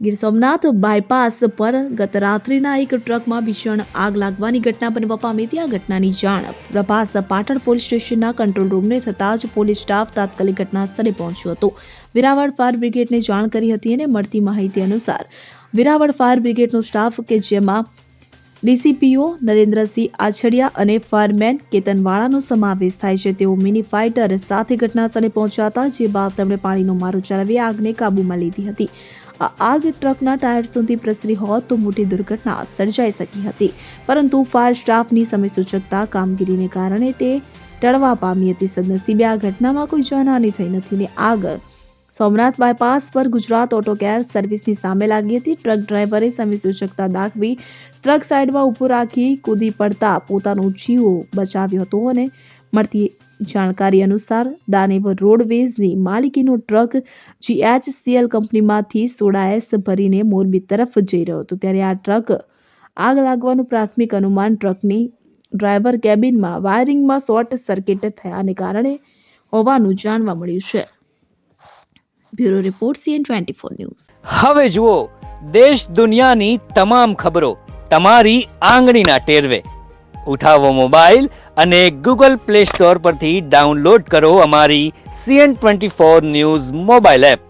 Gir Somnath bypass પર ગત રાત્રિના એક ટ્રકમાં ભીષણ આગ લાગવાની ઘટના બનવા પામી હતી। આ ઘટનાની જાણ પ્રભાસ પાટણ પોલીસ સ્ટેશનના કંટ્રોલ રૂમને થતાં જ પોલીસ સ્ટાફ તાત્કાલિક ઘટના સ્થળે પહોંચ્યો હતો। વેરાવળ ફાયર બ્રિગેડને જાણ કરી હતી અને મળતી માહિતી અનુસાર વેરાવળ ફાયર બ્રિગેડનો સ્ટાફ કે જેમાં ડીસીપીઓ નરેન્દ્રસિંહ આછડિયા અને ફાયરમેન કેતનવાળાનો સમાવેશ થાય છે। તેઓ મિની ફાઇટર સાથે ઘટના સ્થળે પહોંચ્યા હતા, જે બાદ તેમણે પાણીનો મારો ચલાવી આગને કાબૂમાં લીધી હતી। આ આગ ટ્રકના ટાયર સુધી પ્રસરી હોત તો મોટી દુર્ઘટના સર્જાઈ શકી હતી, પરંતુ ફાયર સ્ટાફની સમયસૂચકતા કામગીરીને કારણે તે ટળવા પામી હતી। સદનસીબે આ ઘટનામાં કોઈ જાનહાનિ થઈ નથી ને આગ સોમનાથ બાયપાસ પર ગુજરાત ઓટો કેર સર્વિસની સામે લાગી હતી। ટ્રક ડ્રાઈવરે સમયસૂચકતા દાખવી ટ્રક સાઈડમાં ઊભો રાખી કૂદી પડતા પોતાનો જીવ બચાવ્યો હતો અને મળતી જાણકારી અનુસાર દાનેવર રોડવેઝની માલિકીનો ટ્રક GHCL કંપનીમાંથી સોડા એસ ભરીને મોરબી તરફ જઈ રહ્યો હતો, ત્યારે આ ટ્રક આગ લાગવાનું પ્રાથમિક અનુમાન ટ્રકની ડ્રાઈવર કેબિનમાં વાયરિંગમાં શોર્ટ સર્કિટ થયાને કારણે હોવાનું જાણવા મળ્યું છે। Bureau report CN24 news. હવે જુઓ દેશ દુનિયાની તમામ ખબરો તમારી આંગળીના ટેરવે। ઉઠાવો મોબાઈલ અને Google Play Store પરથી ડાઉનલોડ કરો અમારી CN24 ન્યૂઝ મોબાઈલ એપ।